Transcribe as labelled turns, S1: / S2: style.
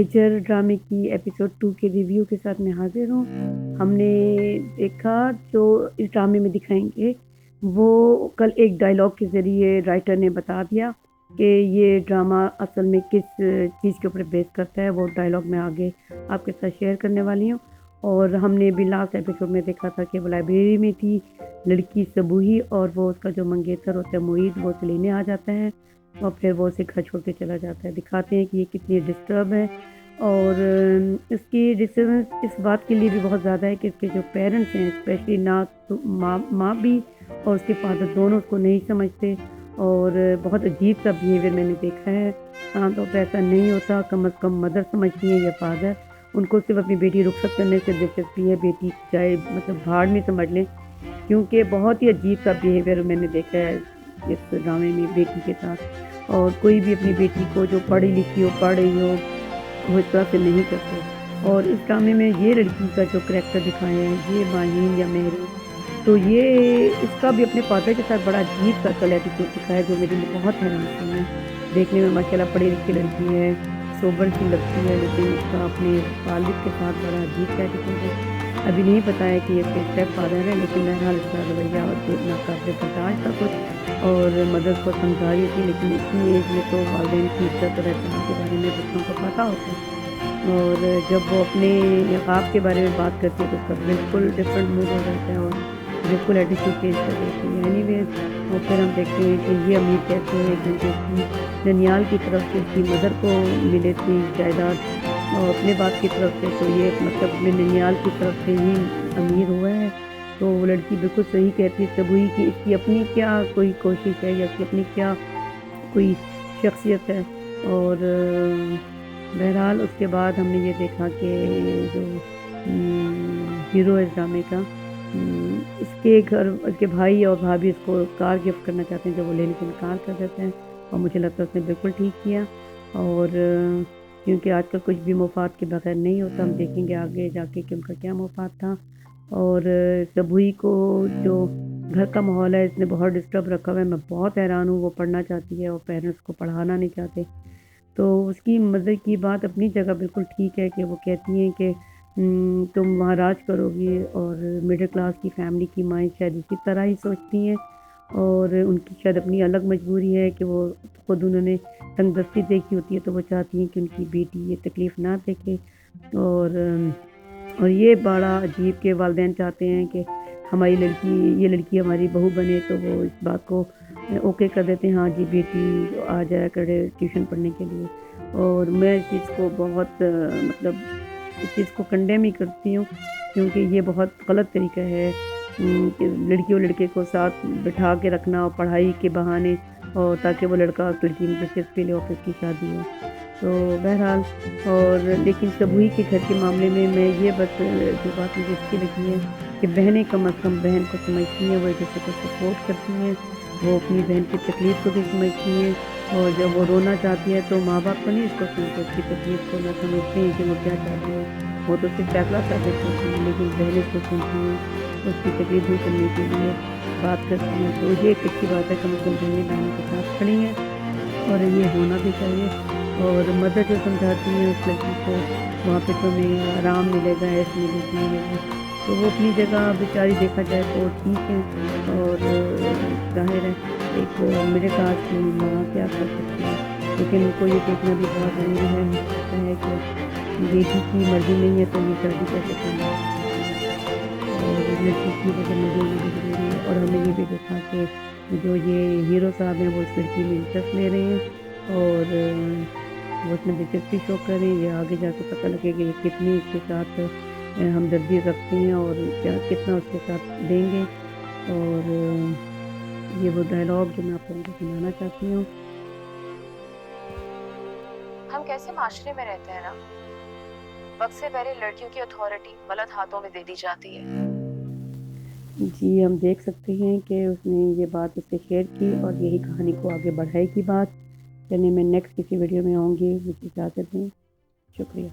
S1: ہجر ڈرامے کی ایپیسوڈ 2 کے ریویو کے ساتھ میں حاضر ہوں۔ ہم نے دیکھا جو اس ڈرامے میں دکھائیں گے وہ کل ایک ڈائلاگ کے ذریعے رائٹر نے بتا دیا کہ یہ ڈرامہ اصل میں کس چیز کے اوپر بیس کرتا ہے، وہ ڈائلاگ میں آگے آپ کے ساتھ شیئر کرنے والی ہوں۔ اور ہم نے بھی لاسٹ ایپیسوڈ میں دیکھا تھا کہ وہ لائبریری میں تھی، لڑکی سبوہی، اور وہ اس کا جو منگیتر ہوتا ہے معید وہ اسے لینے آ جاتا ہے اور پھر وہ اسے گھر چھوڑ کے چلا جاتا ہے۔ دکھاتے ہیں کہ یہ کتنی ڈسٹرب ہے، اور اس کی ڈسٹربنس اس بات کے لیے بھی بہت زیادہ ہے کہ اس کے جو پیرنٹس ہیں، اسپیشلی نہ ماں بھی اور اس کے فادر دونوں اس کو نہیں سمجھتے، اور بہت عجیب سا بیہیویئر میں نے دیکھا ہے۔ عام طور پہ ایسا نہیں ہوتا، کم از کم مدر سمجھتی ہیں یا فادر، ان کو صرف اپنی بیٹی رخصت کرنے سے دلچسپی ہے، بیٹی چاہے مطلب بھاڑ میں سمجھ لیں، کیونکہ بہت ہی عجیب سا بیہیویئر میں نے دیکھا ہے اس ڈرامے میں بیٹی کے ساتھ۔ اور کوئی بھی اپنی بیٹی کو جو پڑھی لکھی ہو، پڑھ رہی ہو، وہ اس طرح سے نہیں کرتے۔ اور اس ڈرامے میں یہ لڑکی کا جو کریکٹر دکھایا ہے، یہ ماہین یا مہری، تو یہ اس کا بھی اپنے فادر کے ساتھ بڑا عجیب سرکل ایٹیٹیوڈ دکھایا جو میرے لیے بہت حیران کن ہے۔ دیکھنے میں ماشاءاللہ پڑھی لکھی لڑکی ہے، سوبر سی لگتی ہے، لیکن اس کا اپنے والد کے ساتھ بڑا عجیب سا ایٹیٹیوڈ ہے۔ ابھی نہیں پتا ہے کہ یہ اس کے اسٹیپ فادر ہے، لیکن بہرحال اس کا رویہ اور ناقابل برداشت تھا کچھ، اور مدد کو سمجھا رہی تھی، لیکن اتنی ایج میں تو والدین کی عزت اور احترام کے بارے میں بچوں کو پتہ ہوتا ہے، اور جب وہ اپنے نقاب کے بارے میں بات کرتی ہے تو اس کا بالکل ڈفرینٹ موڈ ہو جاتا ہے اور بالکل ایٹیٹیوڈ چینج کر دیتی ہے۔ اینی ویز، اور پھر ہم دیکھتے ہیں کہ یہ امیر کیسے ہے، کیونکہ اس کی ننیال کی طرف سے اس کی مدر کو ملے تھی جائیداد، اور اپنے باپ کی طرف سے تو یہ مطلب اپنے ننیال کی طرف سے ہی امیر ہوا ہے۔ تو وہ لڑکی بالکل صحیح کہتی ہے سبوئی کی اس کی اپنی کیا کوئی کوشش ہے یا اس کی اپنی کیا کوئی شخصیت ہے۔ اور بہرحال اس کے بعد ہم نے یہ دیکھا کہ جو ہیرو ہے اس ڈرامے کا، اس کے گھر اس کے بھائی اور بھابھی اس کو کار گفٹ کرنا چاہتے ہیں جو وہ لینے سے انکار کر دیتے ہیں، اور مجھے لگتا ہے اس نے بالکل ٹھیک کیا۔ اور کیونکہ آج کل کچھ بھی مفاد کے بغیر نہیں ہوتا، ہم دیکھیں گے آگے جا کے کہ ان کا کیا مفاد تھا۔ اور سبوئی کو جو گھر کا ماحول ہے اس نے بہت ڈسٹرب رکھا ہوا ہے، میں بہت حیران ہوں، وہ پڑھنا چاہتی ہے اور پیرنٹس کو پڑھانا نہیں چاہتے۔ تو اس کی مدر کی بات اپنی جگہ بالکل ٹھیک ہے کہ وہ کہتی ہیں کہ تم وہاں راج کرو گی، اور مڈل کلاس کی فیملی کی مائیں شاید اسی طرح ہی سوچتی ہیں، اور ان کی شاید اپنی الگ مجبوری ہے کہ وہ خود انہوں نے تنگ دستی دیکھی ہوتی ہے تو وہ چاہتی ہیں کہ ان کی بیٹی یہ تکلیف نہ دیکھے۔ اور یہ بڑا عجیب کہ والدین چاہتے ہیں کہ ہماری یہ لڑکی ہماری بہو بنے، تو وہ اس بات کو اوکے کر دیتے ہیں، ہاں جی بیٹی آ جایا کرے ٹیوشن پڑھنے کے لیے۔ اور میں اس چیز کو بہت مطلب اس چیز کو کنڈیم ہی کرتی ہوں، کیونکہ یہ بہت غلط طریقہ ہے کہ لڑکی اور لڑکے کو ساتھ بٹھا کے رکھنا اور پڑھائی کے بہانے، اور تاکہ وہ لڑکا لڑکی میں دلچسپی لے اور پھر اس کی شادی ہو۔ تو بہرحال، اور لیکن سبوئی کے گھر کے معاملے میں یہ بس جو بات مجھے اچھی لگی ہے کہ بہنیں کم از کم بہن کو سمجھتی ہیں، وہ ایک دوسرے کو سپورٹ کرتی ہیں، وہ اپنی بہن کی تکلیف کو بھی سمجھتی ہیں، اور جب وہ رونا چاہتی ہے تو ماں باپ تو نہیں اس کو سنتے، اس کی تکلیف کو نہ سمجھتے ہیں کہ وہ کیا چاہتی ہے، وہ تو صرف فیصلہ کر دیتے ہیں، لیکن بہنیں اس کو سنتی ہیں، اس کی تکلیف دور کرنے کے لیے بات کرتی ہیں۔ تو یہ ایک اچھی بات ہے، کم از کم بہنیں بہنوں کے ساتھ کھڑی ہیں، اور یہ ہونا بھی چاہیے۔ اور مدر جو سمجھاتی ہیں اس لڑکی کو وہاں پہ تمہیں آرام ملے گا، ایس ملے گی، تو وہ اپنی جگہ بیچاری دیکھا جائے تو ٹھیک ہے۔ اور ظاہر ہے ایک مڈل کلاس کی ماں کیا کر سکتی ہے، لیکن ان کو یہ دیکھنا بھی بہت ضروری ہے، ہو سکتا ہے کہ بیٹی کی مرضی نہیں ہے تو یہ شادی کیسے کرنا ہے، اور لڑکی کی وجہ مرضی ہونا بھی ضروری ہے۔ اور ہم نے یہ بھی دیکھا کہ جو یہ ہیرو صاحب ہیں وہ اس لڑکی میں انٹرسٹ لے رہے ہیں، اور وہ اس میں دلچسپی شو کر رہے ہیں، یہ آگے جا کے پتہ لگے کہ یہ کتنی اس کے ساتھ ہمدردی رکھتے ہیں اور کتنا اس کے ساتھ دیں گے۔ اور یہ وہ ڈائلاگ جو میں آپ کو سنانا چاہتی ہوں۔
S2: ہم کیسے معاشرے میں رہتے ہیں نا، وقت سے پہلے لڑکیوں کی اتھارٹی غلط ہاتھوں میں دے دی جاتی ہے۔
S1: جی ہم دیکھ سکتے ہیں کہ اس نے یہ بات اس سے شیئر کی اور یہی کہانی کو آگے بڑھائے گی بات۔ چلیں میں نیکسٹ کسی ویڈیو میں آؤں گی، مجھے اجازت دیں، شکریہ۔